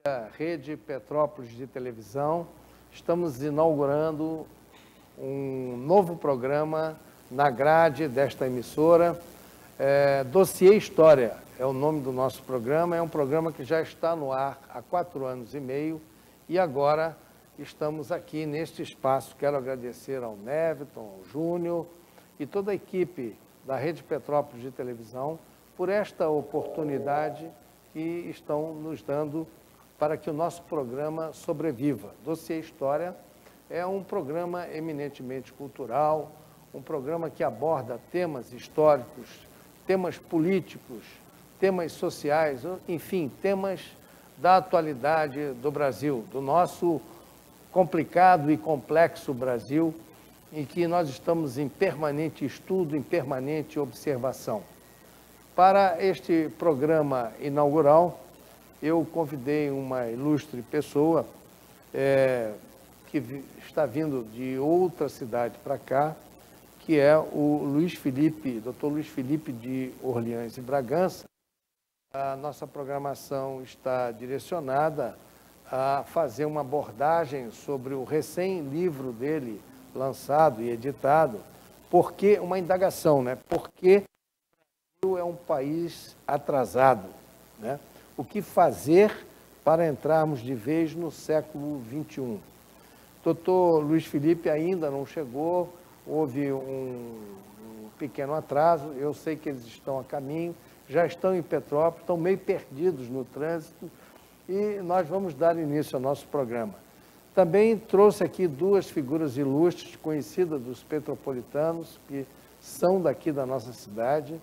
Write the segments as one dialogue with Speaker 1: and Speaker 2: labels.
Speaker 1: da Rede Petrópolis de Televisão. Estamos inaugurando um novo programa na grade desta emissora. Dossiê História é o nome do nosso programa. É um programa que já está no ar há 4 anos e meio e agora estamos aqui neste espaço. Quero agradecer ao Neviton, ao Júnior e toda a equipe da Rede Petrópolis de Televisão por esta oportunidade que estão nos dando para que o nosso programa sobreviva. Dossiê História é um programa eminentemente cultural, um programa que aborda temas históricos, temas políticos, temas sociais, enfim, temas da atualidade do Brasil, do nosso complicado e complexo Brasil, em que nós estamos em permanente estudo, em permanente observação. Para este programa inaugural, eu convidei uma ilustre pessoa que está vindo de outra cidade para cá, que é o Luiz Felipe, Dr. Luiz Felipe de Orleans e Bragança. A nossa programação está direcionada a fazer uma abordagem sobre o recém-livro dele, lançado e editado, porque uma indagação, né? Por que o Brasil é um país atrasado, né? O que fazer para entrarmos de vez no século XXI? Doutor Luiz Felipe ainda não chegou, houve um pequeno atraso, eu sei que eles estão a caminho, já estão em Petrópolis, estão meio perdidos no trânsito e nós vamos dar início ao nosso programa. Também trouxe aqui 2 figuras ilustres, conhecidas dos petropolitanos, que são daqui da nossa cidade,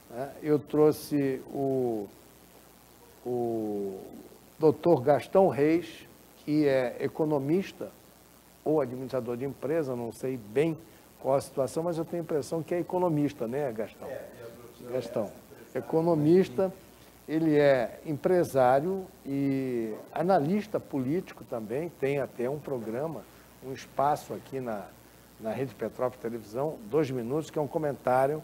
Speaker 1: né? Eu trouxe o doutor Gastão Reis, que é economista ou administrador de empresa, não sei bem qual a situação, mas eu tenho a impressão que é economista, né, Gastão? Gastão, economista, ele é empresário e analista político também, tem até um programa, um espaço aqui na Rede Petrópolis Televisão, 2 minutos, que é um comentário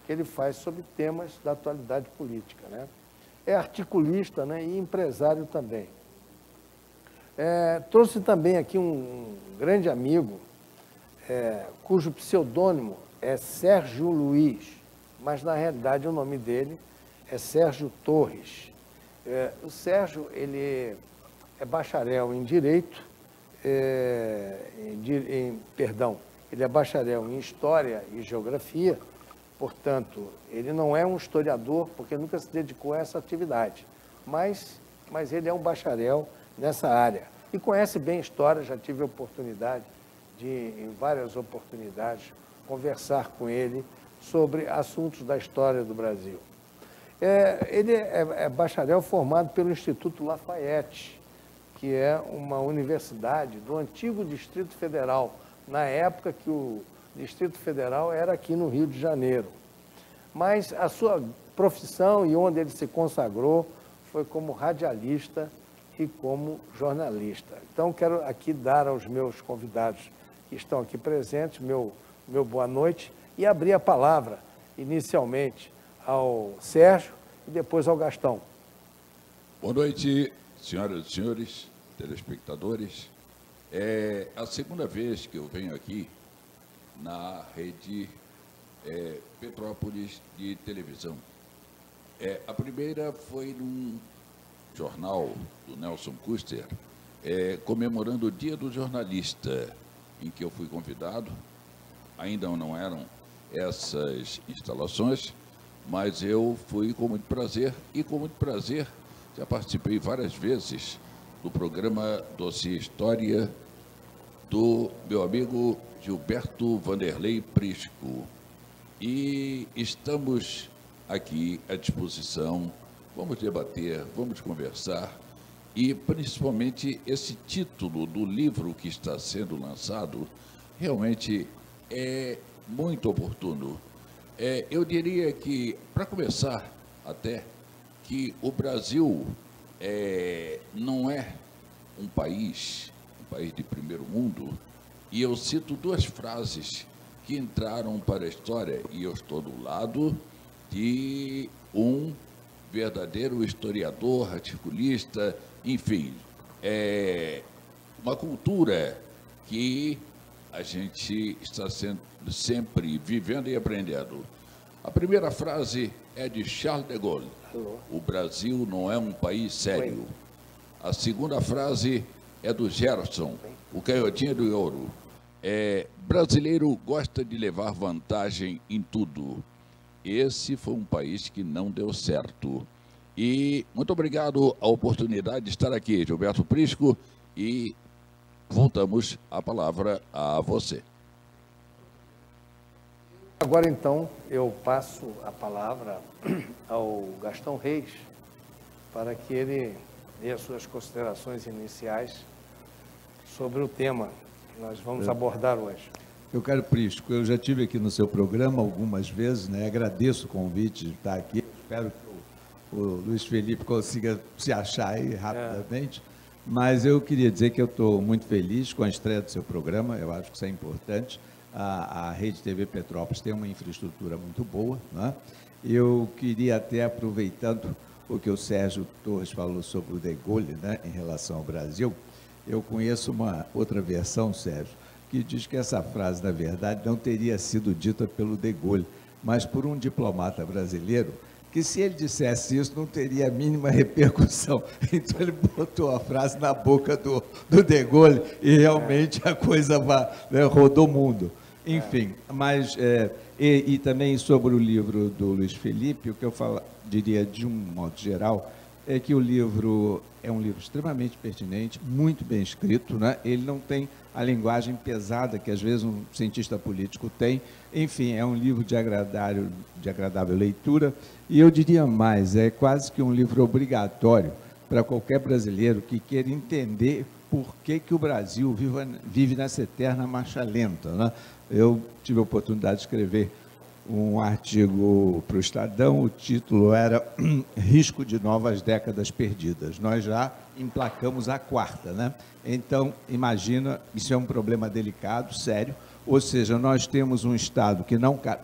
Speaker 1: que ele faz sobre temas da atualidade política, né? É articulista, né, e empresário também. Trouxe também aqui um grande amigo, cujo pseudônimo é Sérgio Luiz, mas na realidade o nome dele é Sérgio Torres. O Sérgio, ele é bacharel em Direito, ele é bacharel em História e Geografia, portanto, ele não é um historiador, porque nunca se dedicou a essa atividade, mas ele é um bacharel nessa área. E conhece bem História, já tive a oportunidade de, em várias oportunidades, conversar com ele sobre assuntos da história do Brasil. Ele é bacharel formado pelo Instituto Lafayette, que é uma universidade do antigo Distrito Federal, na época que o Distrito Federal era aqui no Rio de Janeiro. Mas a sua profissão e onde ele se consagrou foi como radialista e como jornalista. Então, quero aqui dar aos meus convidados que estão aqui presentes, meu boa noite, e abrir a palavra, inicialmente, ao Sérgio e depois ao Gastão.
Speaker 2: Boa noite, senhoras e senhores, telespectadores. É a segunda vez que eu venho aqui na Rede Petrópolis de Televisão. A primeira foi num jornal do Nelson Custer, comemorando o Dia do Jornalista, em que eu fui convidado. Ainda não eram essas instalações, mas eu fui com muito prazer, e com muito prazer já participei várias vezes do programa Dossiê História do meu amigo Gilberto Vanderlei Prisco. E estamos aqui à disposição, vamos debater, vamos conversar, e principalmente esse título do livro que está sendo lançado realmente é muito oportuno. Eu diria que, para começar até, que o Brasil não é um país de primeiro mundo, e eu cito 2 frases que entraram para a história, e eu estou do lado de um verdadeiro historiador, articulista, enfim, é uma cultura que a gente está sempre vivendo e aprendendo. A primeira frase é de Charles de Gaulle: o Brasil não é um país sério. A segunda frase é do Gerson, o canhotinho do ouro. Brasileiro gosta de levar vantagem em tudo. Esse foi um país que não deu certo. E muito obrigado a oportunidade de estar aqui, Gilberto Prisco, e voltamos a palavra a você.
Speaker 1: Agora, então, eu passo a palavra ao Gastão Reis para que ele dê as suas considerações iniciais sobre o tema que nós vamos abordar hoje.
Speaker 3: Meu caro Prisco, eu já estive aqui no seu programa algumas vezes, né? Agradeço o convite de estar aqui. Espero que o Luiz Felipe consiga se achar aí rapidamente. Mas eu queria dizer que eu estou muito feliz com a estreia do seu programa, eu acho que isso é importante. A Rede TV Petrópolis tem uma infraestrutura muito boa, né? Eu queria até, aproveitando o que o Sérgio Torres falou sobre o de Gaulle, né, em relação ao Brasil, eu conheço uma outra versão, Sérgio, que diz que essa frase, na verdade, não teria sido dita pelo de Gaulle, mas por um diplomata brasileiro, que se ele dissesse isso, não teria a mínima repercussão. Então, ele botou a frase na boca do de Gaulle e realmente a coisa rodou o mundo. Enfim, mas, e também sobre o livro do Luiz Felipe, o que eu diria de um modo geral, é que o livro é um livro extremamente pertinente, muito bem escrito, né? Ele não tem a linguagem pesada que, às vezes, um cientista político tem. Enfim, é um livro de agradável leitura, e eu diria mais, é quase que um livro obrigatório para qualquer brasileiro que queira entender por que o Brasil vive nessa eterna marcha lenta, né? Eu tive a oportunidade de escrever um artigo para o Estadão, o título era Risco de Novas Décadas Perdidas. Nós já emplacamos a quarta, né? Então, imagina, isso é um problema delicado, sério, ou seja, nós temos um Estado que não cabe,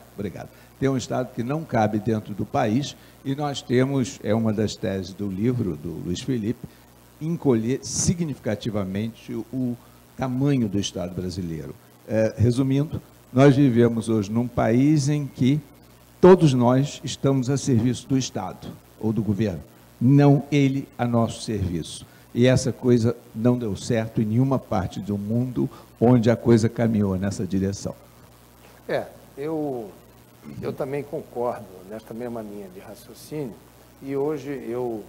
Speaker 3: tem um Estado que não cabe dentro do país, e nós temos, é uma das teses do livro do Luiz Felipe, encolher significativamente o tamanho do Estado brasileiro. Resumindo, nós vivemos hoje num país em que todos nós estamos a serviço do Estado ou do governo, não ele a nosso serviço. E essa coisa não deu certo em nenhuma parte do mundo onde a coisa caminhou nessa direção.
Speaker 1: Eu também concordo nesta mesma linha de raciocínio, e hoje eu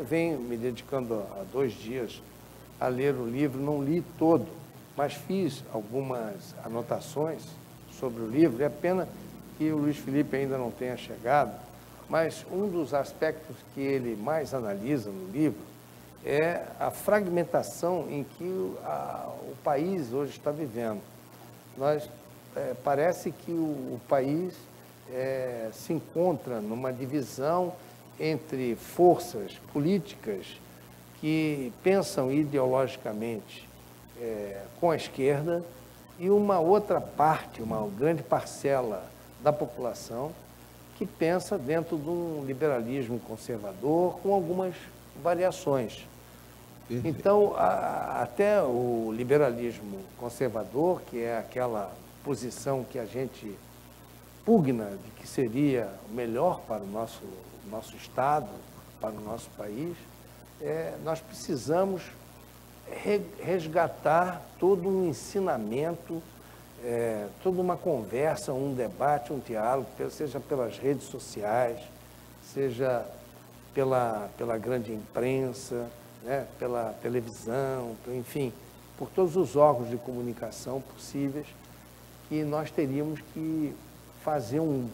Speaker 1: venho me dedicando há 2 dias a ler o livro, não li todo, mas fiz algumas anotações sobre o livro. É pena que o Luiz Felipe ainda não tenha chegado, mas um dos aspectos que ele mais analisa no livro é a fragmentação em que o país hoje está vivendo. Parece que o país se encontra numa divisão entre forças políticas que pensam ideologicamente com a esquerda, e uma outra parte, uma grande parcela da população que pensa dentro de um liberalismo conservador com algumas variações. Então, até o liberalismo conservador, que é aquela posição que a gente pugna de que seria melhor para o nosso Estado, para o nosso país, nós precisamos resgatar todo um ensinamento, toda uma conversa, um debate, um diálogo, seja pelas redes sociais, seja pela grande imprensa, né, pela televisão, enfim, por todos os órgãos de comunicação possíveis, que nós teríamos que fazer um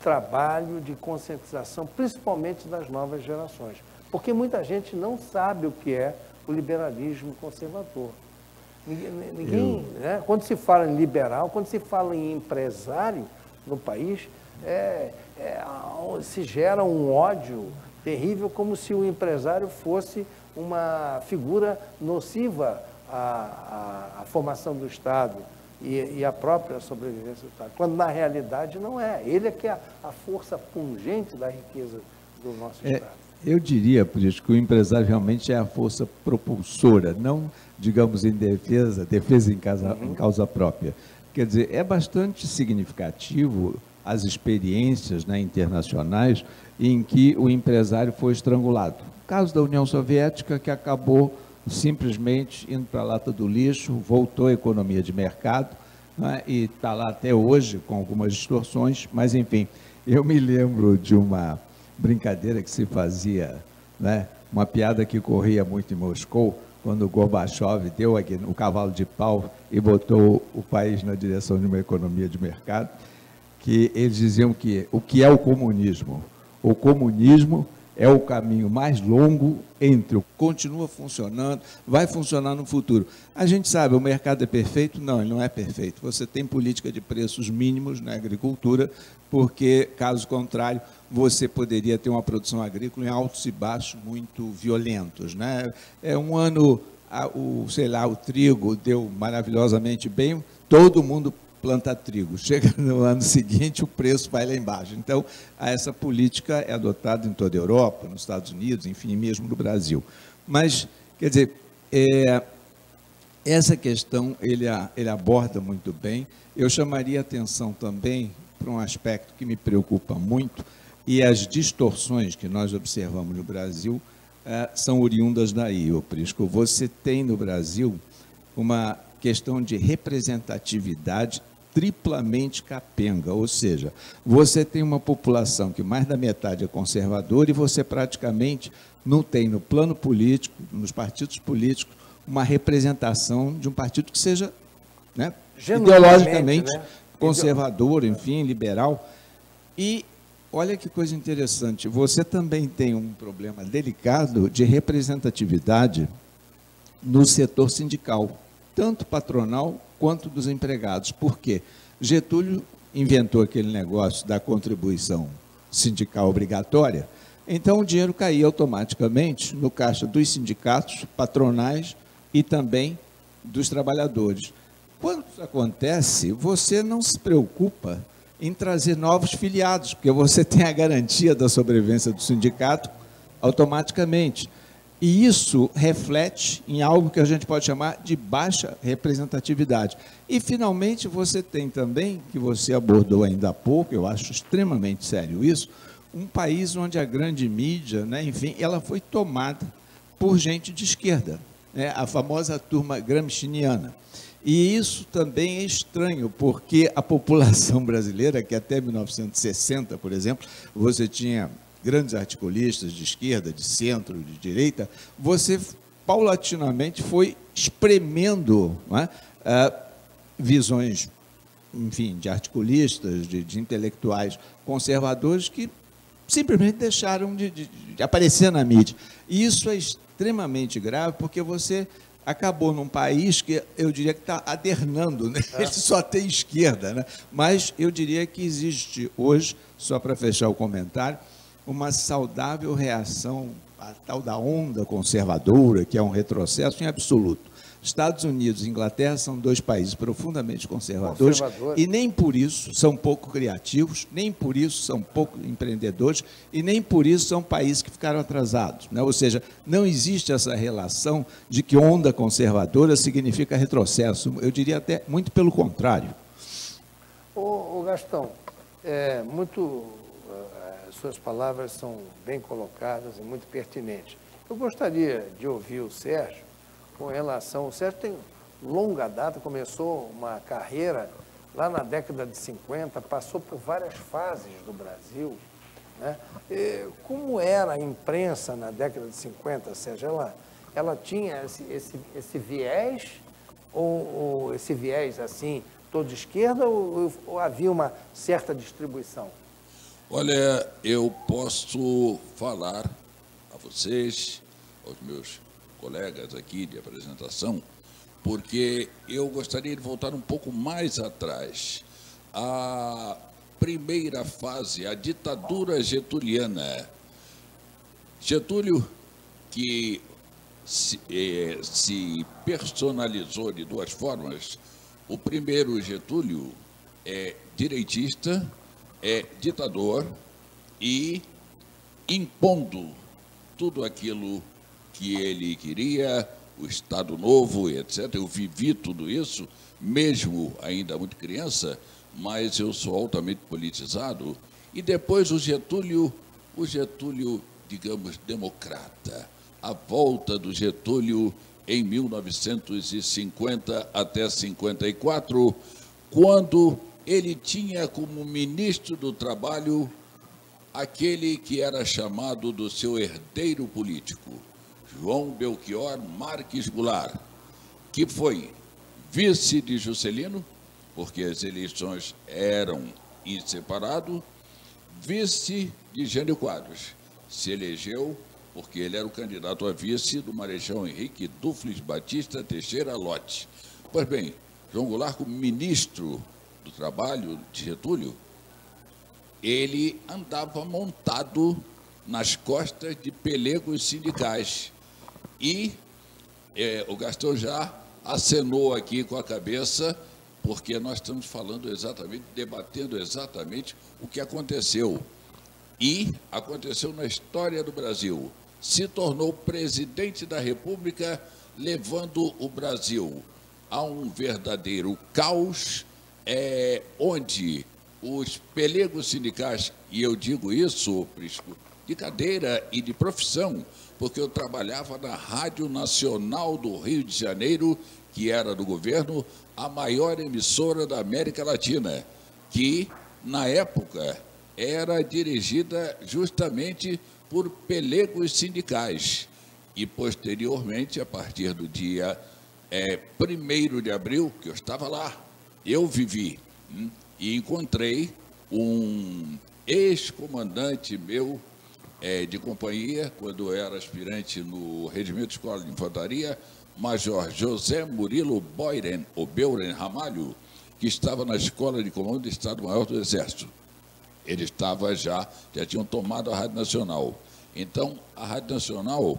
Speaker 1: trabalho de conscientização, principalmente das novas gerações, porque muita gente não sabe o que é o liberalismo conservador. Ninguém, né? Quando se fala em liberal, quando se fala em empresário no país, se gera um ódio terrível, como se o empresário fosse uma figura nociva à formação do Estado e à própria sobrevivência do Estado, quando na realidade não é. Ele é que é a força pungente da riqueza do nosso Estado?
Speaker 3: Eu diria, por isso, que o empresário realmente é a força propulsora, não, digamos, em defesa em causa própria. Quer dizer, é bastante significativo as experiências, né, internacionais em que o empresário foi estrangulado. O caso da União Soviética, que acabou simplesmente indo para a lata do lixo, voltou à economia de mercado, né, e está lá até hoje com algumas distorções, mas, enfim, eu me lembro de uma brincadeira que se fazia, né, uma piada que corria muito em Moscou, quando o Gorbachev deu o cavalo de pau e botou o país na direção de uma economia de mercado, que eles diziam que o que é o comunismo? O comunismo é o caminho mais longo entre o continua funcionando, vai funcionar no futuro. A gente sabe, o mercado é perfeito? Não, ele não é perfeito. Você tem política de preços mínimos na agricultura, porque, caso contrário, você poderia ter uma produção agrícola em altos e baixos muito violentos, né? Um ano, o trigo deu maravilhosamente bem, todo mundo planta trigo. Chega no ano seguinte, o preço vai lá embaixo. Então, essa política é adotada em toda a Europa, nos Estados Unidos, enfim, mesmo no Brasil. Mas, quer dizer, essa questão ele aborda muito bem. Eu chamaria atenção também para um aspecto que me preocupa muito, e as distorções que nós observamos no Brasil são oriundas daí, ô Prisco. Você tem no Brasil uma questão de representatividade triplamente capenga, ou seja, você tem uma população que mais da metade é conservadora e você praticamente não tem no plano político, nos partidos políticos, uma representação de um partido que seja, né, ideologicamente, né, conservador, enfim, liberal. E olha que coisa interessante, você também tem um problema delicado de representatividade no setor sindical, tanto patronal quanto dos empregados. Por quê? Getúlio inventou aquele negócio da contribuição sindical obrigatória, então o dinheiro caía automaticamente no caixa dos sindicatos, patronais e também dos trabalhadores. Quando isso acontece, você não se preocupa em trazer novos filiados, porque você tem a garantia da sobrevivência do sindicato automaticamente. E isso reflete em algo que a gente pode chamar de baixa representatividade. E, finalmente, você tem também, que você abordou ainda há pouco, eu acho extremamente sério isso, um país onde a grande mídia, né, enfim, ela foi tomada por gente de esquerda, né, a famosa turma gramsciana. E isso também é estranho, porque a população brasileira, que até 1960, por exemplo, você tinha grandes articulistas de esquerda, de centro, de direita, você paulatinamente foi espremendo, não é, visões, enfim, de articulistas, de intelectuais conservadores que simplesmente deixaram de aparecer na mídia. E isso é extremamente grave, porque você acabou num país que eu diria que está adernando, né? Ele só tem esquerda, né? Mas eu diria que existe hoje, só para fechar o comentário, uma saudável reação à tal da onda conservadora, que é um retrocesso em absoluto. Estados Unidos e Inglaterra são dois países profundamente conservadores e nem por isso são pouco criativos, nem por isso são pouco empreendedores e nem por isso são países que ficaram atrasados, né? Ou seja, não existe essa relação de que onda conservadora significa retrocesso. Eu diria até muito pelo contrário.
Speaker 1: Ô Gastão, suas palavras são bem colocadas e muito pertinentes. Eu gostaria de ouvir o Sérgio com relação... O Sérgio tem longa data, começou uma carreira lá na década de 50, passou por várias fases do Brasil, né? Como era a imprensa na década de 50, Sérgio? Ela tinha esse viés, ou esse viés assim, todo de esquerda, ou havia uma certa distribuição?
Speaker 2: Olha, eu posso falar a vocês, aos meus colegas aqui de apresentação, porque eu gostaria de voltar um pouco mais atrás. A primeira fase, a ditadura getuliana. Getúlio, que se personalizou de duas formas. O primeiro, Getúlio, é direitista, é ditador e impondo tudo aquilo que ele queria, o Estado Novo, etc. Eu vivi tudo isso, mesmo ainda muito criança, mas eu sou altamente politizado. E depois o Getúlio, digamos, democrata. A volta do Getúlio em 1950 até 54, quando ele tinha como ministro do Trabalho aquele que era chamado do seu herdeiro político, João Belchior Marques Goulart, que foi vice de Juscelino, porque as eleições eram em separado, vice de Jânio Quadros. Se elegeu porque ele era o candidato a vice do Marechal Henrique Dufles Batista Teixeira Lott. Pois bem, João Goulart, como ministro do Trabalho de Getúlio, ele andava montado nas costas de pelegos sindicais. E o Gastão já acenou aqui com a cabeça, porque nós estamos falando exatamente, debatendo exatamente o que aconteceu. E aconteceu na história do Brasil. Se tornou presidente da República, levando o Brasil a um verdadeiro caos, onde os pelegos sindicais, e eu digo isso, Prisco, de cadeira e de profissão, porque eu trabalhava na Rádio Nacional do Rio de Janeiro, que era do governo, a maior emissora da América Latina, que, na época, era dirigida justamente por pelegos sindicais. E, posteriormente, a partir do dia 1º de abril, que eu estava lá, eu vivi, e encontrei um ex-comandante meu de companhia, quando eu era aspirante no Regimento Escola de Infantaria, Major José Murilo Beuren Ramalho, que estava na Escola de Comando do Estado-Maior do Exército. Ele estava já tinham tomado a Rádio Nacional. Então, a Rádio Nacional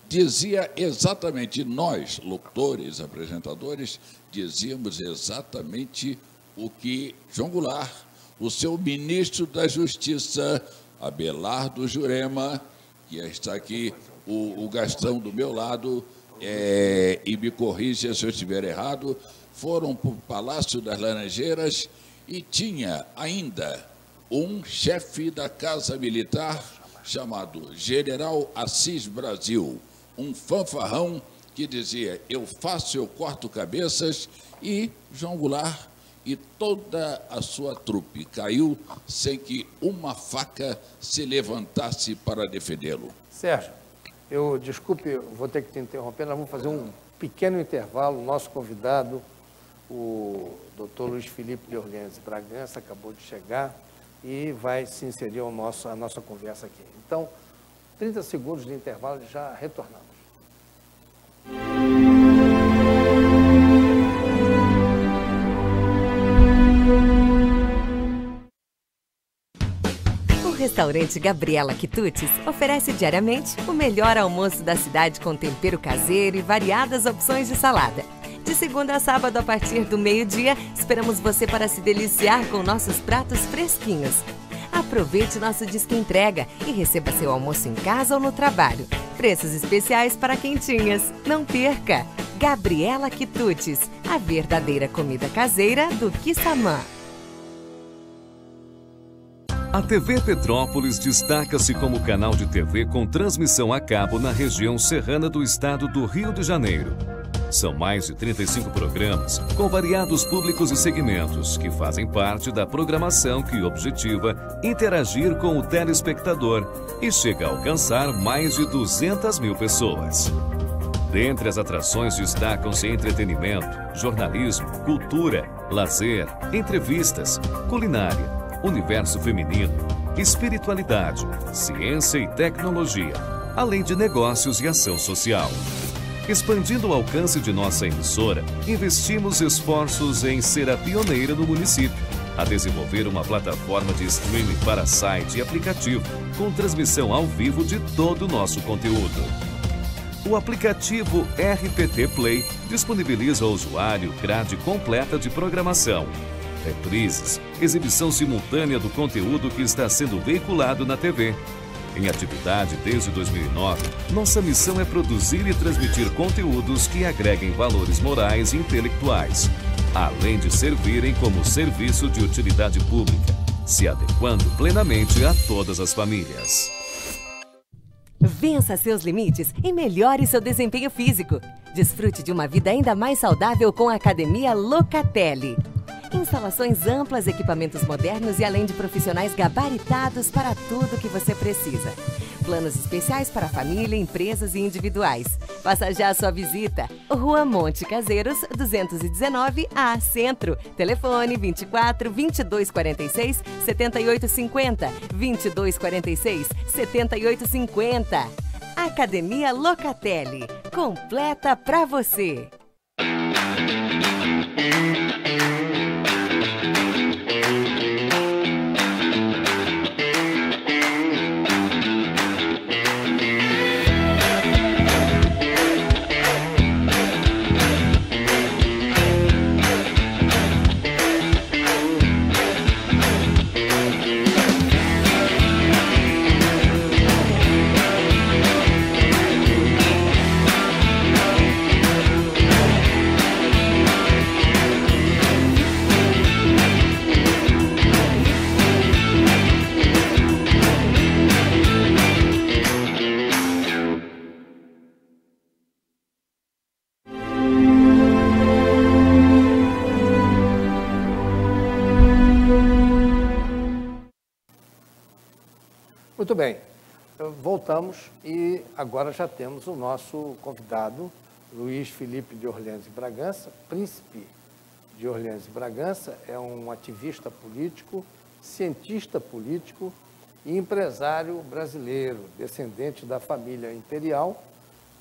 Speaker 2: dizia exatamente, nós, locutores, apresentadores, dizíamos exatamente o que João Goulart, o seu ministro da Justiça, Abelardo Jurema, que está aqui, o Gastão do meu lado, e me corrija se eu estiver errado, foram para o Palácio das Laranjeiras e tinha ainda um chefe da Casa Militar chamado General Assis Brasil, um fanfarrão que dizia, eu faço, eu corto cabeças, e João Goulart e toda a sua trupe caiu sem que uma faca se levantasse para defendê-lo.
Speaker 1: Sérgio, desculpe, vou ter que te interromper, nós vamos fazer um pequeno intervalo. O nosso convidado, o Dr. Luiz Felipe de Orgães Bragança, acabou de chegar e vai se inserir a nossa conversa aqui. Então, 30 segundos de intervalo e já retornamos.
Speaker 4: O restaurante Gabriela Quitutes oferece diariamente o melhor almoço da cidade com tempero caseiro e variadas opções de salada. De segunda a sábado, a partir do meio-dia, esperamos você para se deliciar com nossos pratos fresquinhos. Aproveite nosso disco entrega e receba seu almoço em casa ou no trabalho. Preços especiais para quentinhas. Não perca! Gabriela Quitutes, a verdadeira comida caseira do Quissamã.
Speaker 5: A TV Petrópolis destaca-se como canal de TV com transmissão a cabo na região serrana do estado do Rio de Janeiro. São mais de 35 programas, com variados públicos e segmentos, que fazem parte da programação que objetiva interagir com o telespectador e chega a alcançar mais de 200 mil pessoas. Dentre as atrações destacam-se entretenimento, jornalismo, cultura, lazer, entrevistas, culinária, universo feminino, espiritualidade, ciência e tecnologia, além de negócios e ação social. Expandindo o alcance de nossa emissora, investimos esforços em ser a pioneira no município, a desenvolver uma plataforma de streaming para site e aplicativo, com transmissão ao vivo de todo o nosso conteúdo. O aplicativo RPT Play disponibiliza ao usuário grade completa de programação. reprises, exibição simultânea do conteúdo que está sendo veiculado na TV. Em atividade desde 2009, nossa missão é produzir e transmitir conteúdos que agreguem valores morais e intelectuais, além de servirem como serviço de utilidade pública, se adequando plenamente a todas as famílias.
Speaker 4: Vença seus limites e melhore seu desempenho físico. Desfrute de uma vida ainda mais saudável com a Academia Locatelli. Instalações amplas, equipamentos modernos e além de profissionais gabaritados para tudo que você precisa. Planos especiais para família, empresas e individuais. Faça já a sua visita. Rua Monte Caseiros, 219, A, Centro. Telefone 24 2246 7850. 2246 7850. Academia Locatelli. Completa pra você.
Speaker 1: Muito bem, voltamos e agora já temos o nosso convidado, Luiz Felipe de Orleans e Bragança, príncipe de Orleans e Bragança, é um ativista político, cientista político e empresário brasileiro, descendente da família imperial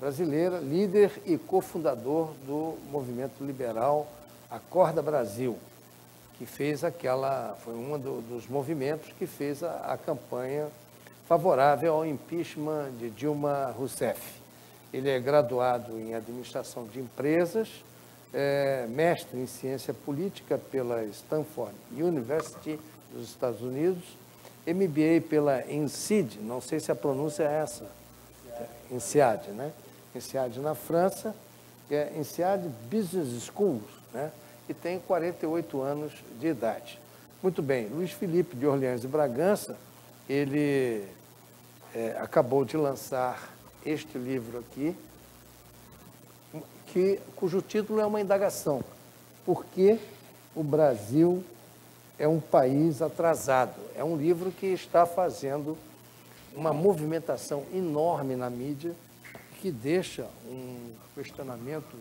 Speaker 1: brasileira, líder e cofundador do movimento liberal Acorda Brasil, que fez foi um dos movimentos que fez a campanha favorável ao impeachment de Dilma Rousseff. Ele é graduado em administração de empresas, mestre em ciência política pela Stanford University dos Estados Unidos, MBA pela INSEAD, não sei se a pronúncia é essa, INSEAD, né? INSEAD na França, que é INSEAD Business School, né? E tem 48 anos de idade. Muito bem, Luiz Felipe de Orleans e Bragança, ele acabou de lançar este livro aqui, cujo título é uma indagação. Por que o Brasil é um país atrasado? É um livro que está fazendo uma movimentação enorme na mídia, que deixa um questionamento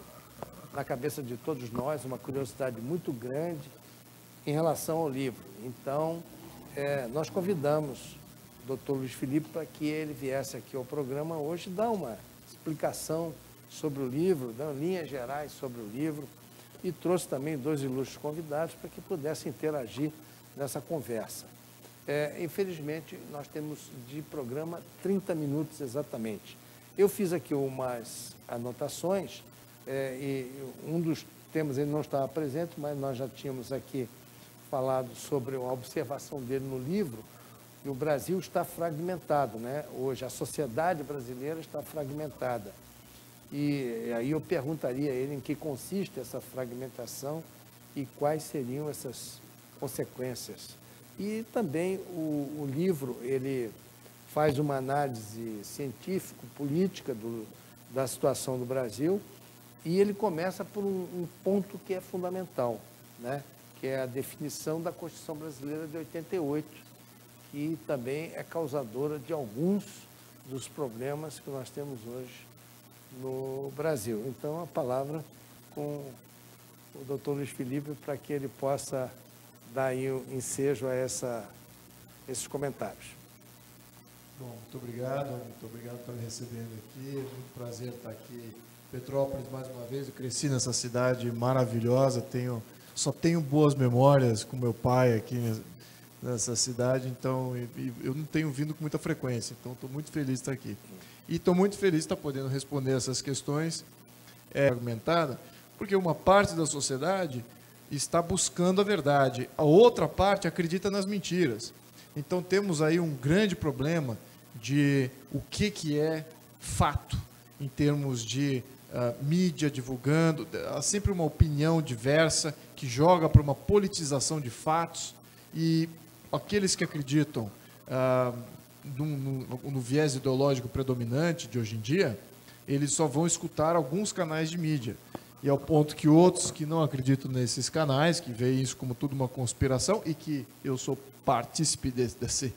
Speaker 1: na cabeça de todos nós, uma curiosidade muito grande em relação ao livro. Então, nós convidamos o Dr. Luiz Felipe para que ele viesse aqui ao programa hoje dar uma explicação sobre o livro, dar linhas gerais sobre o livro, e trouxe também 2 ilustres convidados para que pudessem interagir nessa conversa. Infelizmente, nós temos de programa 30 minutos exatamente. Eu fiz aqui umas anotações, e um dos temas ele não estava presente, mas nós já tínhamos aqui falado sobre a observação dele no livro, que o Brasil está fragmentado, né? Hoje a sociedade brasileira está fragmentada. E aí eu perguntaria a ele em que consiste essa fragmentação e quais seriam essas consequências. E também o livro, ele faz uma análise científico-política da situação do Brasil, e ele começa por um ponto que é fundamental, né? Que é a definição da Constituição Brasileira de 88, que também é causadora de alguns dos problemas que nós temos hoje no Brasil. Então, a palavra com o doutor Luiz Felipe para que ele possa dar aí o ensejo a esses comentários.
Speaker 6: Bom, muito obrigado por me recebendo aqui, é muito prazer estar aqui em Petrópolis mais uma vez. Eu cresci nessa cidade maravilhosa, só tenho boas memórias com meu pai aqui nessa cidade, então eu não tenho vindo com muita frequência, então estou muito feliz de estar aqui. E estou muito feliz de estar podendo responder essas questões argumentadas, porque uma parte da sociedade está buscando a verdade. A outra parte acredita nas mentiras. Então temos aí um grande problema de o que é fato, em termos de mídia divulgando, há sempre uma opinião diversa que joga para uma politização de fatos, e aqueles que acreditam no viés ideológico predominante de hoje em dia, eles só vão escutar alguns canais de mídia. E ao ponto que outros que não acreditam nesses canais, que veem isso como tudo uma conspiração, e que eu sou partícipe dessa,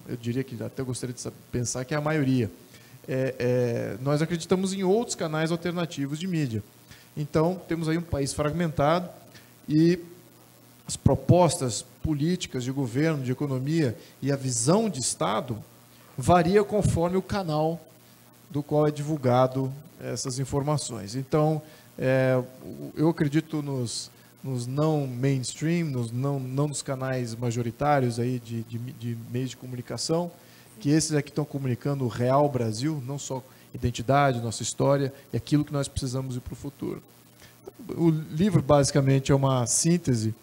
Speaker 6: eu diria que até gostaria de pensar que é a maioria, nós acreditamos em outros canais alternativos de mídia. Então, temos aí um país fragmentado e as propostas políticas de governo, de economia e a visão de Estado varia conforme o canal do qual é divulgado essas informações. Então, eu acredito nos não mainstream, não nos canais majoritários aí de meios de comunicação, que esses é que estão comunicando o real Brasil, não só identidade, nossa história e aquilo que nós precisamos ir para o futuro. O livro, basicamente, é uma síntese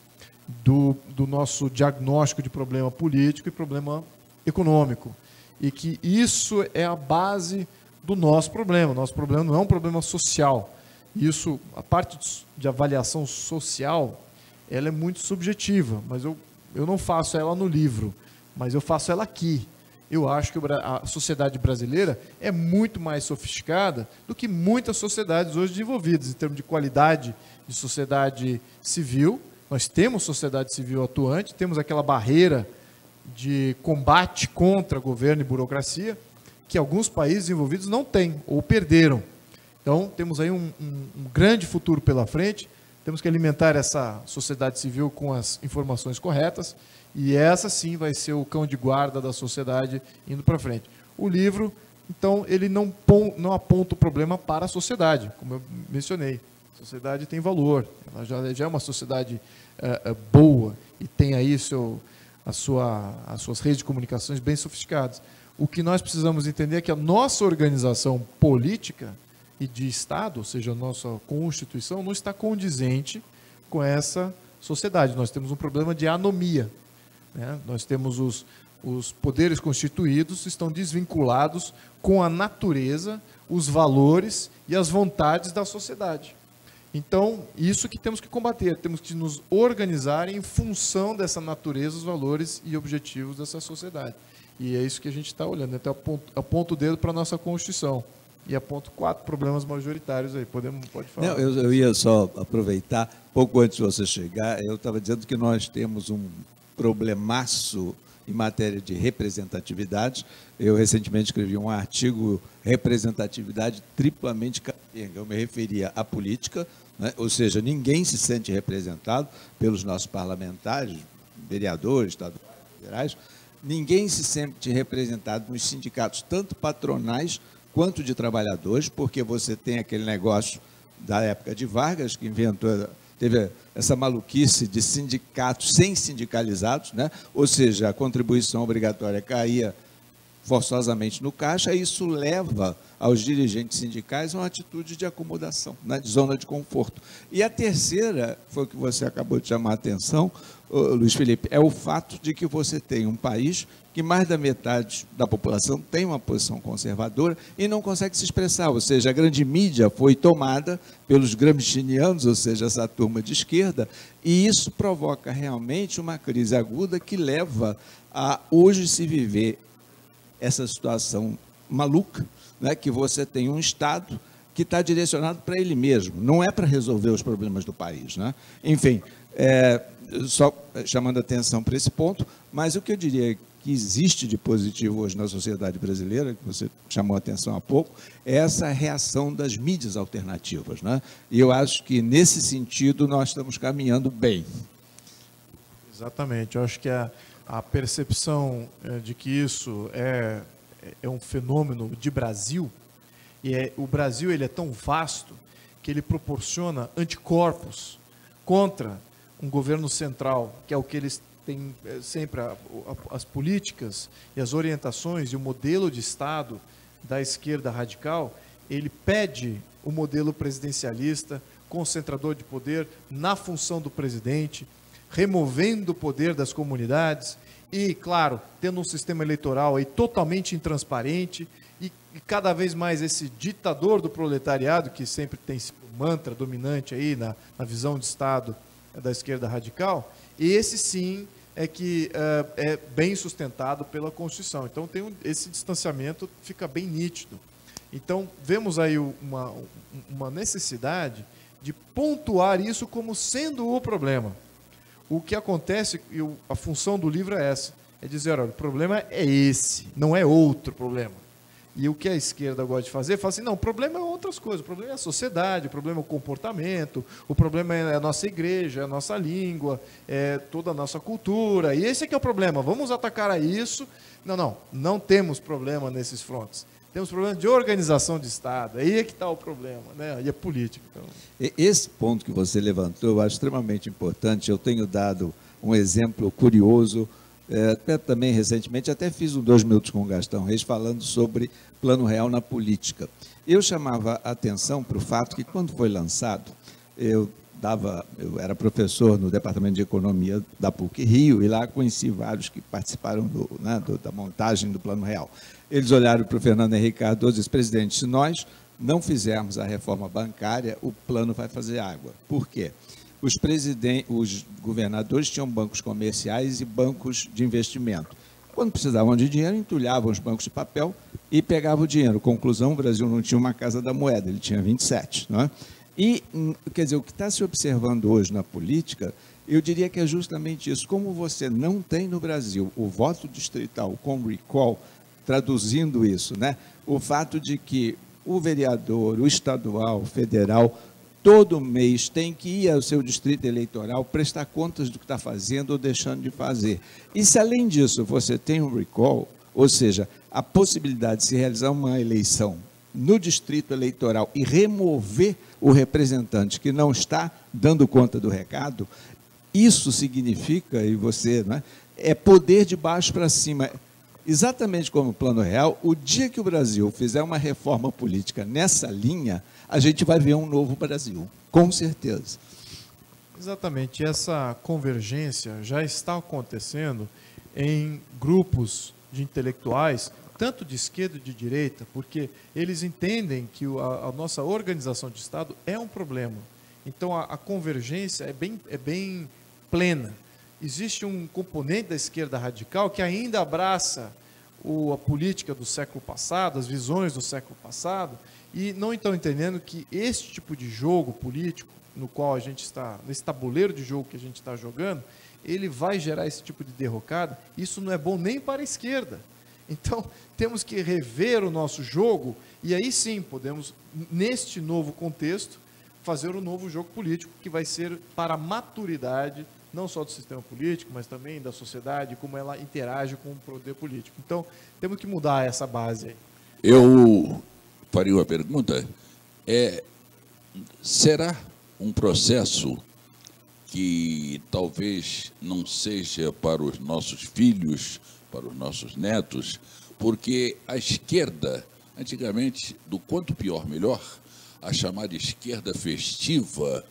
Speaker 6: do nosso diagnóstico de problema político e problema econômico, e que isso é a base do nosso problema. Nosso problema não é um problema social. Isso, a parte de avaliação social, ela é muito subjetiva, mas eu não faço ela no livro, mas eu faço ela aqui. Eu acho que a sociedade brasileira é muito mais sofisticada do que muitas sociedades hoje desenvolvidas, em termos de qualidade de sociedade civil. Nós temos sociedade civil atuante, temos aquela barreira de combate contra governo e burocracia, que alguns países desenvolvidos não têm, ou perderam. Então, temos aí um grande futuro pela frente, temos que alimentar essa sociedade civil com as informações corretas, e essa sim vai ser o cão de guarda da sociedade indo para frente. O livro, então, ele não aponta o problema para a sociedade, como eu mencionei. A sociedade tem valor, ela já é uma sociedade boa e tem aí as suas redes de comunicações bem sofisticadas. O que nós precisamos entender é que a nossa organização política e de Estado, ou seja, a nossa Constituição, não está condizente com essa sociedade. Nós temos um problema de anomia, né? Nós temos os poderes constituídos estão desvinculados com a natureza, os valores e as vontades da sociedade. Então, isso que temos que combater, temos que nos organizar em função dessa natureza, os valores e objetivos dessa sociedade. E é isso que a gente está olhando. Então, aponto o dedo para a nossa Constituição. E aponto 4 problemas majoritários aí. Pode falar.
Speaker 3: Não, eu ia só aproveitar, pouco antes de você chegar, eu estava dizendo que nós temos um problemaço em matéria de representatividade. Eu recentemente escrevi um artigo, Representatividade Triplamente Capenga. Eu me referia à política, né? Ou seja, ninguém se sente representado pelos nossos parlamentares, vereadores, estaduais, federais. Ninguém se sente representado nos sindicatos, tanto patronais quanto de trabalhadores, porque você tem aquele negócio da época de Vargas, que teve essa maluquice de sindicatos sem sindicalizados, né? Ou seja, a contribuição obrigatória caía forçosamente no caixa, e isso leva aos dirigentes sindicais uma atitude de acomodação, né? De zona de conforto. E a terceira, foi o que você acabou de chamar a atenção, Luiz Felipe, é o fato de que você tem um país que mais da metade da população tem uma posição conservadora e não consegue se expressar, ou seja, a grande mídia foi tomada pelos gramscianos, ou seja, essa turma de esquerda, e isso provoca realmente uma crise aguda que leva a hoje se viver essa situação maluca, né, que você tem um Estado que está direcionado para ele mesmo, não é para resolver os problemas do país, né? Enfim, só chamando atenção para esse ponto, mas o que eu diria que existe de positivo hoje na sociedade brasileira, que você chamou a atenção há pouco, é essa reação das mídias alternativas, né? E eu acho que, nesse sentido, nós estamos caminhando bem.
Speaker 6: Exatamente. Eu acho que a percepção de que isso é um fenômeno de Brasil, e o Brasil ele é tão vasto que ele proporciona anticorpos contra um governo central, que é o que eles têm sempre, as políticas e as orientações e o modelo de Estado da esquerda radical, ele pede o modelo presidencialista, concentrador de poder na função do presidente, removendo o poder das comunidades e, claro, tendo um sistema eleitoral aí totalmente intransparente e cada vez mais esse ditador do proletariado, que sempre tem sido o mantra dominante aí na visão de Estado da esquerda radical, e esse sim é que é bem sustentado pela Constituição. Então, esse distanciamento fica bem nítido. Então, vemos aí uma necessidade de pontuar isso como sendo o problema. O que acontece, e a função do livro é essa, é dizer, olha, o problema é esse, não é outro problema. E o que a esquerda gosta de fazer, fala assim, não, o problema é outras coisas, o problema é a sociedade, o problema é o comportamento, o problema é a nossa igreja, é a nossa língua, é toda a nossa cultura, e esse é que é o problema, vamos atacar a isso. Não temos problema nesses frontes. Temos problema de organização de Estado, aí é que está o problema, né? Aí é política. Então.
Speaker 3: Esse ponto que você levantou, eu acho extremamente importante. Eu tenho dado um exemplo curioso, também recentemente, até fiz um 2 minutos com o Gastão Reis, falando sobre Plano Real na política. Eu chamava a atenção para o fato que, quando foi lançado, eu era professor no Departamento de Economia da PUC-Rio, e lá conheci vários que participaram da montagem do Plano Real. Eles olharam para o Fernando Henrique Cardoso e disseram, presidente, se nós não fizermos a reforma bancária, o plano vai fazer água. Por quê? Os governadores tinham bancos comerciais e bancos de investimento. Quando precisavam de dinheiro, entulhavam os bancos de papel e pegavam o dinheiro. Conclusão, o Brasil não tinha uma casa da moeda, ele tinha 27, não é? E, quer dizer, o que está se observando hoje na política, eu diria que é justamente isso. Como você não tem no Brasil o voto distrital com recall, traduzindo isso, né? O fato de que o vereador, o estadual, o federal, todo mês tem que ir ao seu distrito eleitoral, prestar contas do que está fazendo ou deixando de fazer. E se, além disso, você tem um recall, ou seja, a possibilidade de se realizar uma eleição no distrito eleitoral e remover o representante que não está dando conta do recado, isso significa, e você, né, é poder de baixo para cima. Exatamente como o Plano Real, o dia que o Brasil fizer uma reforma política nessa linha, a gente vai ver um novo Brasil, com certeza.
Speaker 6: Exatamente, essa convergência já está acontecendo em grupos de intelectuais, tanto de esquerda e de direita, porque eles entendem que a nossa organização de Estado é um problema. Então, a convergência é bem plena. Existe um componente da esquerda radical que ainda abraça a política do século passado, as visões do século passado, e não estão entendendo que esse tipo de jogo político, no qual a gente está, nesse tabuleiro de jogo que a gente está jogando, ele vai gerar esse tipo de derrocada. Isso não é bom nem para a esquerda. Então, temos que rever o nosso jogo, e aí sim podemos, neste novo contexto, fazer um novo jogo político, que vai ser para a maturidade, não só do sistema político, mas também da sociedade, como ela interage com o poder político. Então, temos que mudar essa base aí.
Speaker 2: Eu faria uma pergunta. Será um processo que talvez não seja para os nossos filhos, para os nossos netos, porque a esquerda, antigamente, do quanto pior, melhor, a chamada esquerda festiva,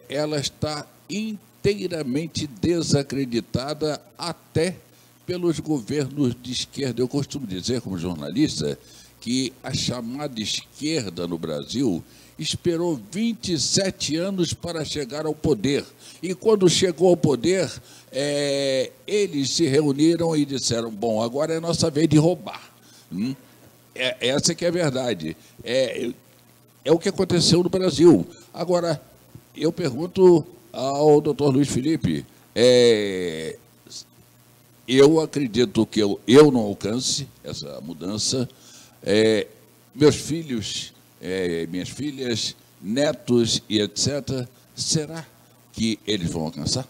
Speaker 2: ela está inteiramente desacreditada até pelos governos de esquerda. Eu costumo dizer, como jornalista, que a chamada esquerda no Brasil esperou 27 anos para chegar ao poder. E quando chegou ao poder, eles se reuniram e disseram, bom, agora é nossa vez de roubar. Essa que é a verdade. É o que aconteceu no Brasil. Agora, eu pergunto ao doutor Luiz Felipe, eu acredito que eu não alcance essa mudança. Meus filhos, minhas filhas, netos e etc., será que eles vão alcançar?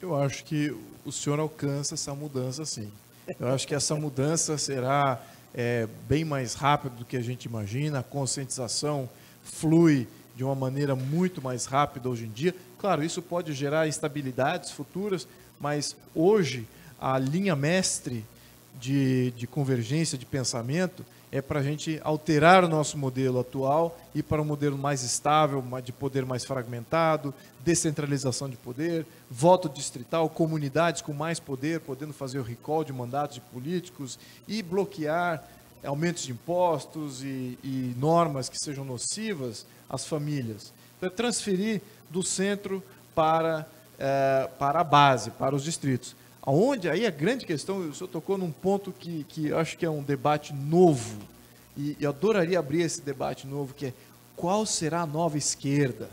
Speaker 6: Eu acho que o senhor alcança essa mudança, sim. Eu acho que essa mudança será bem mais rápida do que a gente imagina, a conscientização flui de uma maneira muito mais rápida hoje em dia. Claro, isso pode gerar instabilidades futuras, mas hoje a linha mestre de convergência de pensamento é para a gente alterar o nosso modelo atual e para um modelo mais estável, de poder mais fragmentado, descentralização de poder, voto distrital, comunidades com mais poder, podendo fazer o recall de mandatos de políticos e bloquear aumentos de impostos e normas que sejam nocivas às famílias. Então, é transferir do centro para a base, para os distritos. Onde aí a grande questão, o senhor tocou num ponto que eu acho que é um debate novo, e eu adoraria abrir esse debate novo, que é qual será a nova esquerda?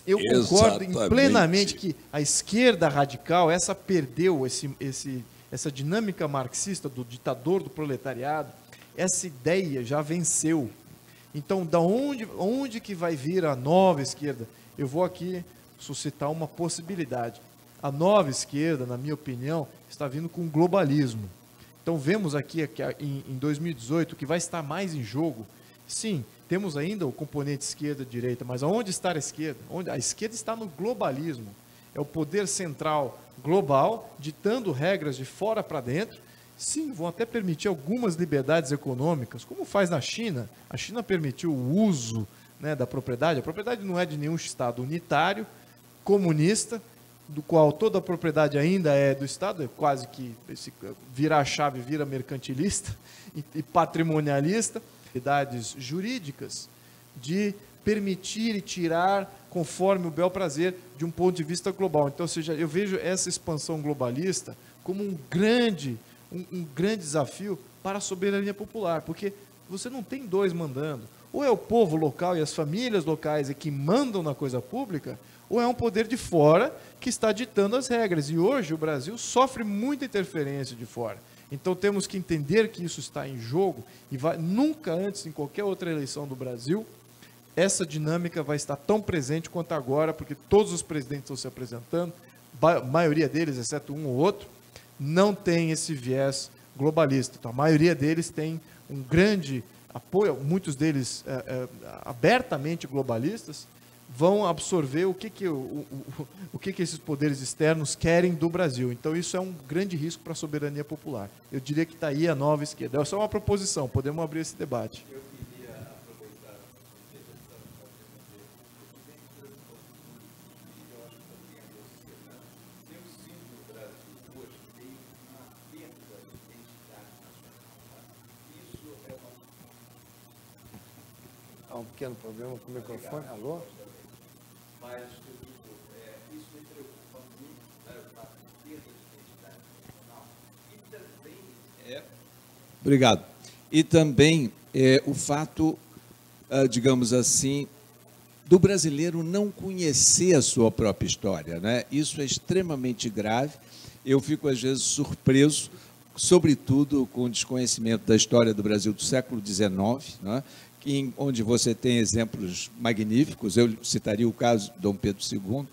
Speaker 6: Eu concordo plenamente que a esquerda radical, essa perdeu essa dinâmica marxista do ditador do proletariado, essa ideia já venceu. Então, da onde que vai vir a nova esquerda? Eu vou aqui suscitar uma possibilidade. A nova esquerda, na minha opinião, está vindo com globalismo. Então, vemos aqui em 2018 que vai estar mais em jogo. Sim, temos ainda o componente esquerda-direita, mas aonde está a esquerda? A esquerda está no globalismo. É o poder central global, ditando regras de fora para dentro. Sim, vão até permitir algumas liberdades econômicas, como faz na China. A China permitiu o uso, né, da propriedade. A propriedade não é de nenhum Estado unitário, comunista, do qual toda a propriedade ainda é do Estado, é quase que virar a chave, vira mercantilista e patrimonialista. Liberdades jurídicas de permitir e tirar conforme o bel prazer de um ponto de vista global. Então, ou seja, eu vejo essa expansão globalista como um grande desafio para a soberania popular, porque você não tem dois mandando. Ou é o povo local e as famílias locais que mandam na coisa pública, ou é um poder de fora que está ditando as regras. E hoje o Brasil sofre muita interferência de fora. Então temos que entender que isso está em jogo e nunca antes, em qualquer outra eleição do Brasil, essa dinâmica vai estar tão presente quanto agora, porque todos os presidentes estão se apresentando, a maioria deles, exceto um ou outro, não tem esse viés globalista. Então, a maioria deles tem um grande apoio, muitos deles abertamente globalistas, vão absorver o que esses poderes externos querem do Brasil. Então, isso é um grande risco para a soberania popular. Eu diria que está aí a nova esquerda. É só uma proposição, podemos abrir esse debate.
Speaker 3: Eu queria aproveitar a intervenção para dizer que eu acho que também a sociedade. Eu sinto no Brasil hoje tem uma perda de identidade nacional. Isso é uma...
Speaker 1: Há um pequeno problema com o microfone. Alô?
Speaker 3: Mas, eu digo, isso me preocupa muito, né, o fato de perda de identidade nacional e também... Obrigado. E também o fato, digamos assim, do brasileiro não conhecer a sua própria história, né? Isso é extremamente grave. Eu fico, às vezes, surpreso, sobretudo com o desconhecimento da história do Brasil do século XIX, né? Onde você tem exemplos magníficos. Eu citaria o caso de Dom Pedro II,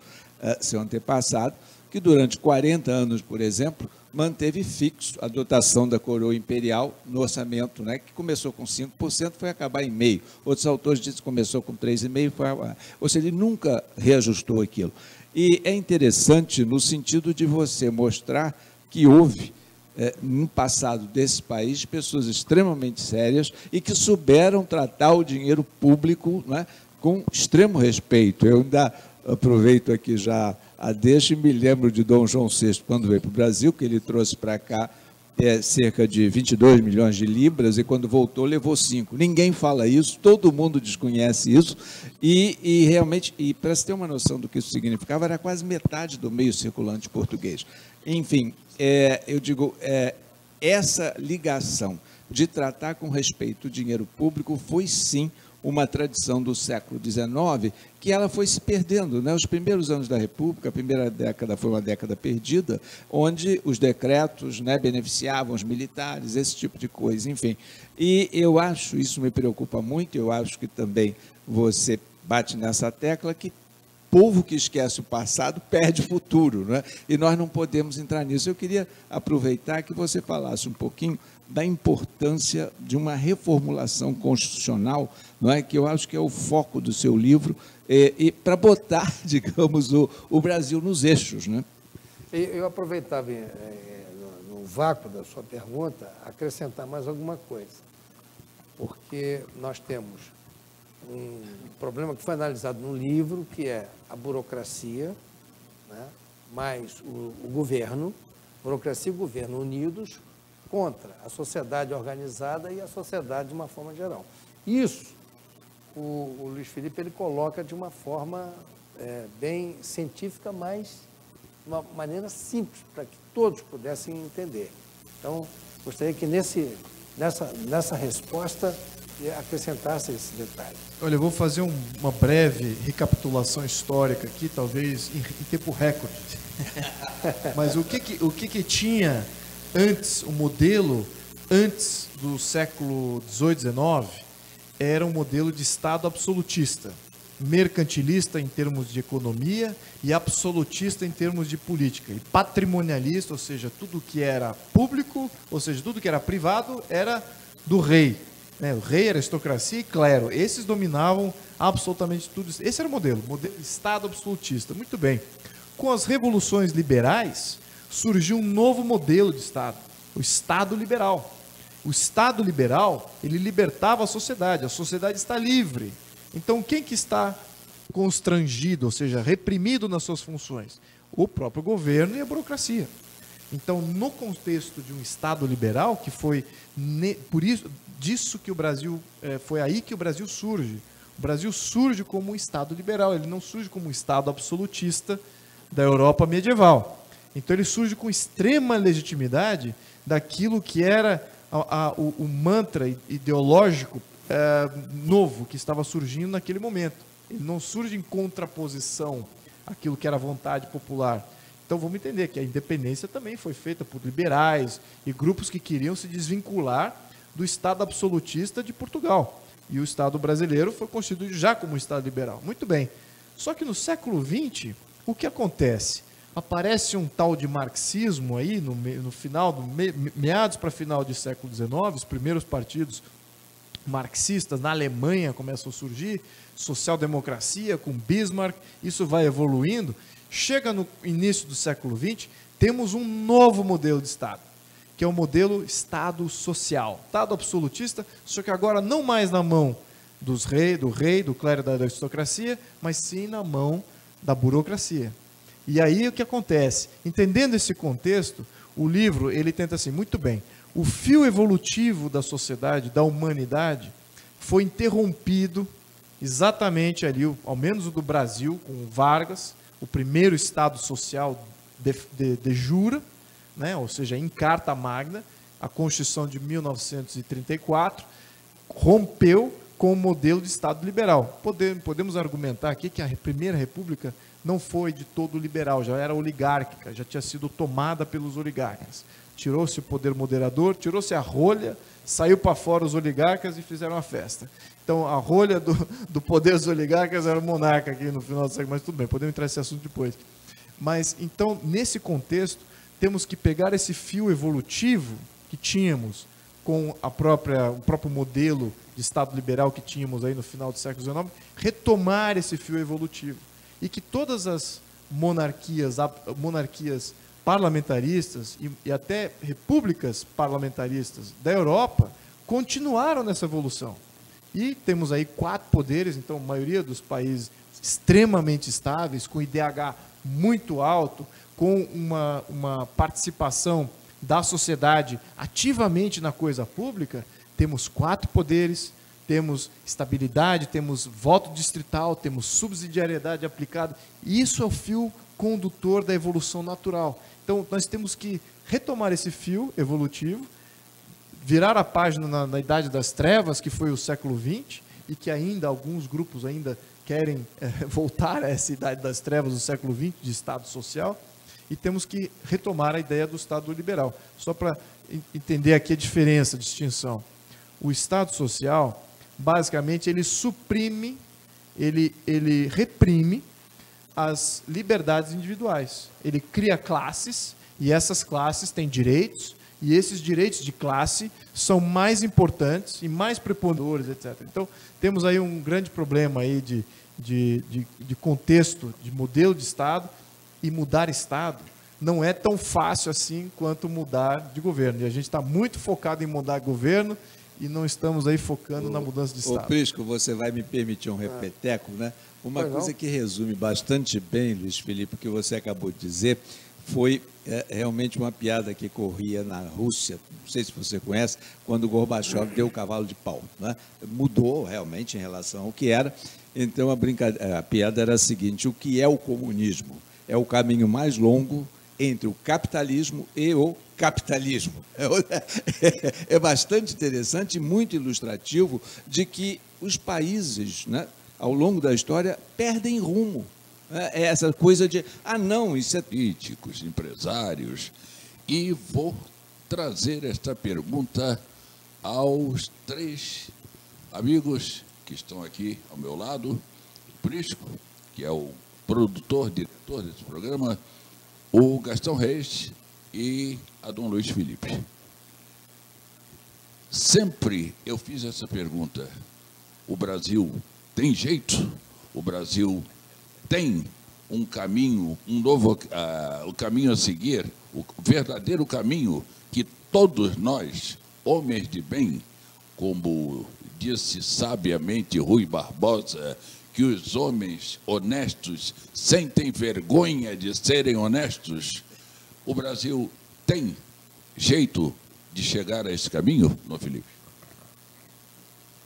Speaker 3: seu antepassado, que durante 40 anos, por exemplo, manteve fixo a dotação da coroa imperial no orçamento, né, que começou com 5%, foi acabar em meio. Outros autores dizem que começou com 3,5%, ou seja, ele nunca reajustou aquilo. E é interessante no sentido de você mostrar que houve, no passado desse país, pessoas extremamente sérias e que souberam tratar o dinheiro público, né, com extremo respeito. Eu ainda aproveito aqui já a deixa e me lembro de Dom João VI, quando veio para o Brasil, que ele trouxe para cá cerca de 22 milhões de libras e quando voltou levou 5. Ninguém fala isso, todo mundo desconhece isso e realmente, e para se ter uma noção do que isso significava, era quase metade do meio circulante português. Enfim, eu digo, essa ligação de tratar com respeito o dinheiro público foi sim uma tradição do século XIX, que ela foi se perdendo, né? Os primeiros anos da República, a primeira década foi uma década perdida, onde os decretos, né, beneficiavam os militares, esse tipo de coisa, enfim. E eu acho, isso me preocupa muito, eu acho que também você bate nessa tecla que povo que esquece o passado perde o futuro, né? E nós não podemos entrar nisso. Eu queria aproveitar que você falasse um pouquinho da importância de uma reformulação constitucional, não é, que eu acho que é o foco do seu livro, e para botar, digamos, o Brasil nos eixos, né?
Speaker 1: Eu aproveitava vácuo da sua pergunta, acrescentar mais alguma coisa. Porque nós temos um problema que foi analisado no livro, que é a burocracia, né, mais o governo, burocracia e governo unidos contra a sociedade organizada e a sociedade de uma forma geral. Isso, o Luiz Felipe ele coloca de uma forma bem científica, mas de uma maneira simples, para que todos pudessem entender. Então, gostaria que nessa resposta acrescentasse esse detalhe.
Speaker 6: Olha, eu vou fazer uma breve recapitulação histórica aqui, talvez em tempo recorde. Mas o que tinha antes, o modelo antes do século XVIII, XIX, era um modelo de Estado absolutista, mercantilista em termos de economia e absolutista em termos de política, e patrimonialista, ou seja, tudo que era público, ou seja, tudo que era privado era do rei. O rei, aristocracia e clero, esses dominavam absolutamente tudo. Esse era o modelo Estado absolutista. Muito bem. Com as revoluções liberais, surgiu um novo modelo de Estado, o Estado liberal. O Estado liberal, ele libertava a sociedade está livre. Então, quem que está constrangido, ou seja, reprimido nas suas funções? O próprio governo e a burocracia. Então, no contexto de um Estado liberal, que foi por isso disso que o Brasil, foi aí que o Brasil surge. O Brasil surge como um Estado liberal, ele não surge como um Estado absolutista da Europa medieval. Então, ele surge com extrema legitimidade daquilo que era o mantra ideológico novo que estava surgindo naquele momento. Ele não surge em contraposição àquilo que era a vontade popular. Então vamos entender que a independência também foi feita por liberais e grupos que queriam se desvincular do Estado absolutista de Portugal. E o Estado brasileiro foi constituído já como Estado liberal. Muito bem. Só que no século XX, o que acontece? Aparece um tal de marxismo aí, no final, meados para final do século XIX, os primeiros partidos marxistas na Alemanha começam a surgir, social-democracia com Bismarck, isso vai evoluindo. Chega no início do século XX, temos um novo modelo de Estado, que é o modelo Estado social, Estado absolutista, só que agora não mais na mão do rei, do clero, da aristocracia, mas sim na mão da burocracia. E aí o que acontece? Entendendo esse contexto, o livro ele tenta assim, muito bem, o fio evolutivo da sociedade, da humanidade, foi interrompido exatamente ali, ao menos o do Brasil, com Vargas, o primeiro Estado social de jure, né? Ou seja, em Carta Magna, a Constituição de 1934, rompeu com o modelo de Estado liberal. Podemos argumentar aqui que a Primeira República não foi de todo liberal, já era oligárquica, já tinha sido tomada pelos oligarcas. Tirou-se o poder moderador, tirou-se a rolha, saiu para fora os oligarcas e fizeram a festa. Então, a rolha do poder dos oligarcas era o monarca aqui no final do século, mas tudo bem, podemos entrar nesse assunto depois. Mas, então, nesse contexto, temos que pegar esse fio evolutivo que tínhamos com o próprio modelo de Estado liberal que tínhamos aí no final do século XIX, retomar esse fio evolutivo. E que todas as monarquias parlamentaristas e até repúblicas parlamentaristas da Europa continuaram nessa evolução. E temos aí 4 poderes, então a maioria dos países extremamente estáveis, com IDH muito alto, com uma participação da sociedade ativamente na coisa pública, temos 4 poderes, temos estabilidade, temos voto distrital, temos subsidiariedade aplicada. Isso é o fio condutor da evolução natural. Então, nós temos que retomar esse fio evolutivo, virar a página na Idade das Trevas, que foi o século XX, e que ainda alguns grupos ainda querem voltar a essa Idade das Trevas do século XX, de Estado social, e temos que retomar a ideia do Estado liberal. Só para entender aqui a diferença, a distinção. O Estado social, basicamente, ele suprime, ele reprime as liberdades individuais. Ele cria classes, e essas classes têm direitos, e esses direitos de classe são mais importantes e mais preponderantes, etc. Então, temos aí um grande problema aí de contexto, de modelo de Estado, e mudar Estado não é tão fácil assim quanto mudar de governo. E a gente está muito focado em mudar de governo e não estamos aí focando na mudança de Estado.
Speaker 3: Ô, Prisco, você vai me permitir um repeteco, né? Uma coisa que resume bastante bem, Luiz Felipe, o que você acabou de dizer, foi realmente uma piada que corria na Rússia, não sei se você conhece, quando o Gorbachev deu o cavalo de pau, né? Mudou realmente em relação ao que era. Então, a piada era a seguinte: o que é o comunismo? É o caminho mais longo entre o capitalismo e o capitalismo. É bastante interessante e muito ilustrativo de que os países, né, ao longo da história, perdem rumo. É essa coisa de, não, isso é...
Speaker 2: Políticos, empresários. E vou trazer esta pergunta aos 3 amigos que estão aqui ao meu lado. O Prisco, que é o produtor, diretor desse programa, o Gastão Reis e a Dom Luiz Felipe. Sempre eu fiz essa pergunta: o Brasil tem jeito? O Brasil tem um caminho, o caminho a seguir, o verdadeiro caminho que todos nós, homens de bem, como disse sabiamente Rui Barbosa, que os homens honestos sentem vergonha de serem honestos, o Brasil tem jeito de chegar a esse caminho, não, Felipe?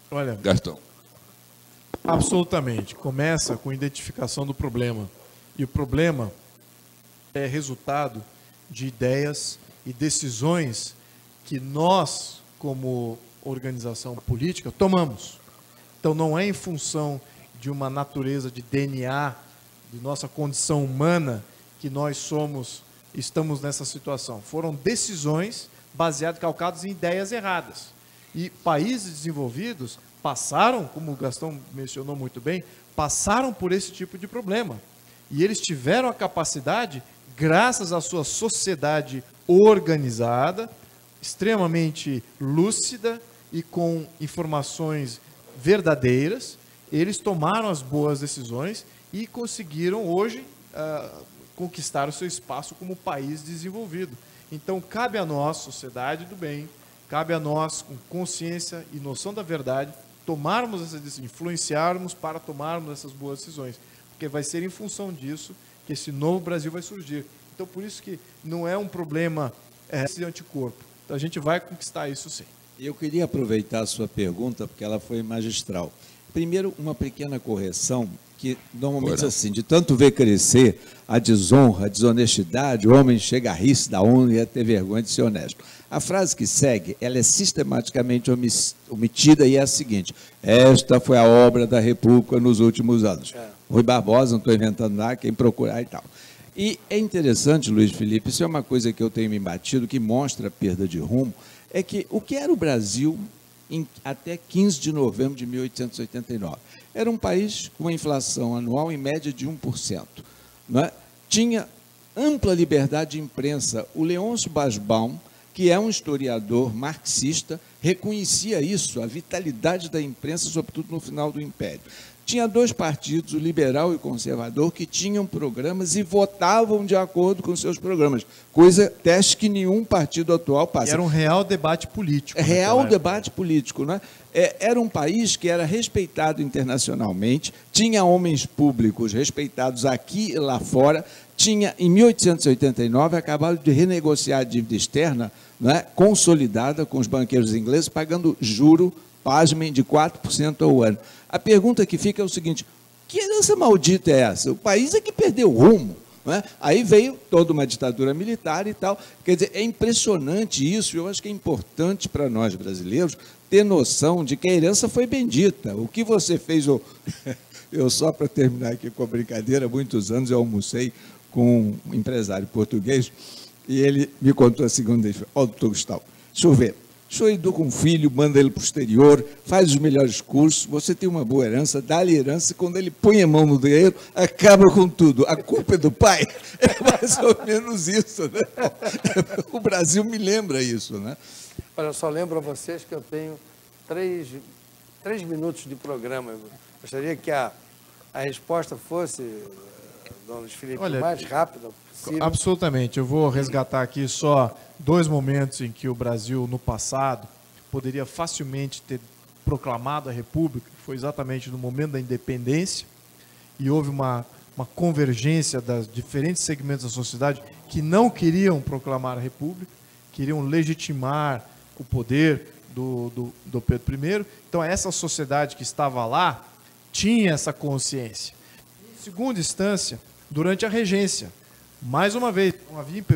Speaker 6: Olha,
Speaker 2: Gastão.
Speaker 6: absolutamente. Começa com a identificação do problema. E o problema é resultado de ideias e decisões que nós, como organização política, tomamos. Então, não é em função de uma natureza de DNA, de nossa condição humana, que nós estamos nessa situação. Foram decisões baseadas, calcadas em ideias erradas. E países desenvolvidos passaram, como o Gastão mencionou muito bem, passaram por esse tipo de problema. E eles tiveram a capacidade, graças à sua sociedade organizada, extremamente lúcida e com informações verdadeiras, eles tomaram as boas decisões e conseguiram hoje conquistar o seu espaço como país desenvolvido. Então, cabe a nós, sociedade do bem, cabe a nós, com consciência e noção da verdade, tomarmos essas decisões, influenciarmos para tomarmos essas boas decisões, porque vai ser em função disso que esse novo Brasil vai surgir. Então, por isso que não é um problema esse anticorpo. Então, a gente vai conquistar isso sim.
Speaker 3: Eu queria aproveitar a sua pergunta, porque ela foi magistral. Primeiro, uma pequena correção, que normalmente assim, de tanto ver crescer a desonra, a desonestidade, o homem chega a rir-se da honra e a ter vergonha de ser honesto. A frase que segue, ela é sistematicamente omitida e é a seguinte: esta foi a obra da República nos últimos anos. Rui Barbosa, não estou inventando nada, quem procurar e tal. E é interessante, Luiz Felipe, isso é uma coisa que eu tenho me batido, que mostra a perda de rumo, é que o que era o Brasil até 15 de novembro de 1889? Era um país com uma inflação anual em média de 1%. Não é? Tinha ampla liberdade de imprensa. O Leôncio Basbaum, que é um historiador marxista, reconhecia isso, a vitalidade da imprensa, sobretudo no final do Império. Tinha 2 partidos, o liberal e o conservador, que tinham programas e votavam de acordo com seus programas, coisa teste que nenhum partido atual passa.
Speaker 6: Era um real debate político.
Speaker 3: Real debate político, né? Era um país que era respeitado internacionalmente, tinha homens públicos respeitados aqui e lá fora, tinha, em 1889, acabado de renegociar a dívida externa, né, consolidada com os banqueiros ingleses, pagando juro, pasmem, de 4% ao ano. A pergunta que fica é o seguinte: que herança maldita é essa? O país é que perdeu o rumo. Não é? Aí veio toda uma ditadura militar e tal. Quer dizer, é impressionante isso. Eu acho que é importante para nós brasileiros ter noção de que a herança foi bendita. O que você fez... Eu só para terminar aqui com a brincadeira, há muitos anos eu almocei com um empresário português e ele me contou a segunda vez: ó, doutor Gustavo, deixa eu ver. O senhor educa um filho, manda ele para o exterior, faz os melhores cursos, você tem uma boa herança, dá-lhe herança, e quando ele põe a mão no dinheiro, acaba com tudo. A culpa é do pai? É mais ou menos isso, né? O Brasil me lembra isso, né?
Speaker 1: Olha, eu só lembro a vocês que eu tenho 3 minutos de programa. Eu gostaria que a resposta fosse Dom Luiz Felipe,
Speaker 6: Olha,
Speaker 1: o mais rápido possível.
Speaker 6: Absolutamente. Eu vou resgatar aqui só 2 momentos em que o Brasil, no passado, poderia facilmente ter proclamado a República. Foi exatamente no momento da independência, e houve uma convergência das diferentes segmentos da sociedade que não queriam proclamar a República, queriam legitimar o poder do Pedro I. Então, essa sociedade que estava lá tinha essa consciência. Em segunda instância, durante a regência, mais uma vez,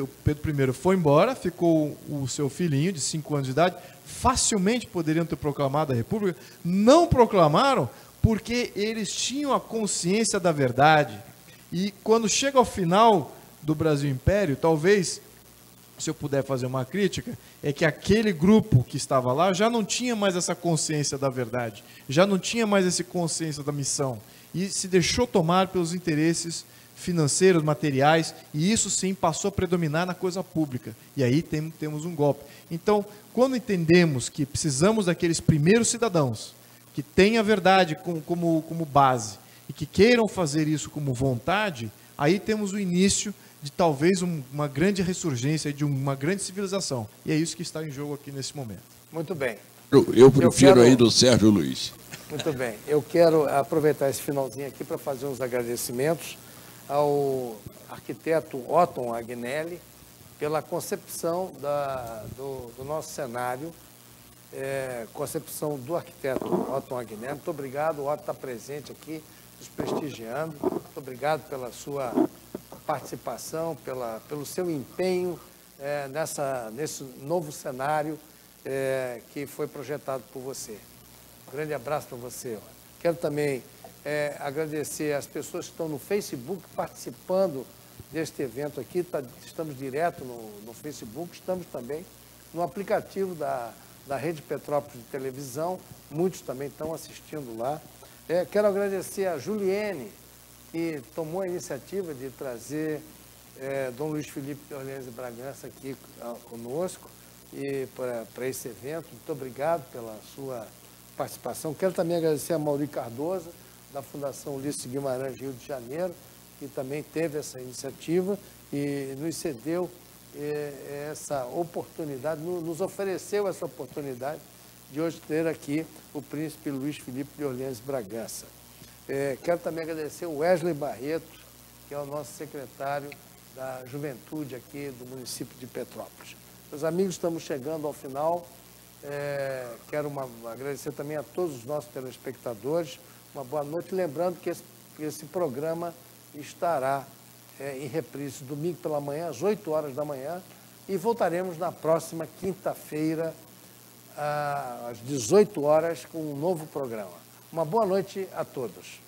Speaker 6: o Pedro I foi embora, ficou o seu filhinho de 5 anos de idade, facilmente poderiam ter proclamado a República, não proclamaram porque eles tinham a consciência da verdade. E quando chega ao final do Brasil Império, talvez, se eu puder fazer uma crítica, é que aquele grupo que estava lá já não tinha mais essa consciência da verdade, já não tinha mais essa consciência da missão, e se deixou tomar pelos interesses financeiros, materiais, e isso sim passou a predominar na coisa pública, e aí temos um golpe. Então, quando entendemos que precisamos daqueles primeiros cidadãos, que têm a verdade como base, e que queiram fazer isso como vontade, aí temos o início de talvez uma grande ressurgência, de uma grande civilização. E é isso que está em jogo aqui nesse momento.
Speaker 1: Muito bem.
Speaker 2: Eu prefiro aí do Sérgio Luiz.
Speaker 1: Muito bem. Eu quero aproveitar esse finalzinho aqui para fazer uns agradecimentos ao arquiteto Otton Agnelli pela concepção do nosso cenário, concepção do arquiteto Otton Agnelli. Muito obrigado, o Otton está presente aqui, nos prestigiando. Muito obrigado pela sua participação, pelo seu empenho nesse novo cenário que foi projetado por você. Um grande abraço para você. Quero também agradecer as pessoas que estão no Facebook participando deste evento aqui. Estamos direto no Facebook, estamos também no aplicativo da Rede Petrópolis de televisão, muitos também estão assistindo lá. Quero agradecer a Juliene, que tomou a iniciativa de trazer Dom Luiz Felipe de Orleans e Bragança aqui conosco e para esse evento. Muito obrigado pela sua participação. Quero também agradecer a Mauri Cardoso, da Fundação Ulisses Guimarães, Rio de Janeiro, que também teve essa iniciativa e nos cedeu essa oportunidade, nos ofereceu essa oportunidade de hoje ter aqui o príncipe Luiz Felipe de Orleans e Bragança. Quero também agradecer o Wesley Barreto, que é o nosso secretário da Juventude aqui do município de Petrópolis. Meus amigos, estamos chegando ao final. Quero agradecer também a todos os nossos telespectadores. Uma boa noite. Lembrando que esse programa estará em reprise domingo pela manhã, às 8 horas da manhã, e voltaremos na próxima quinta-feira, às 18 horas, com um novo programa. Uma boa noite a todos.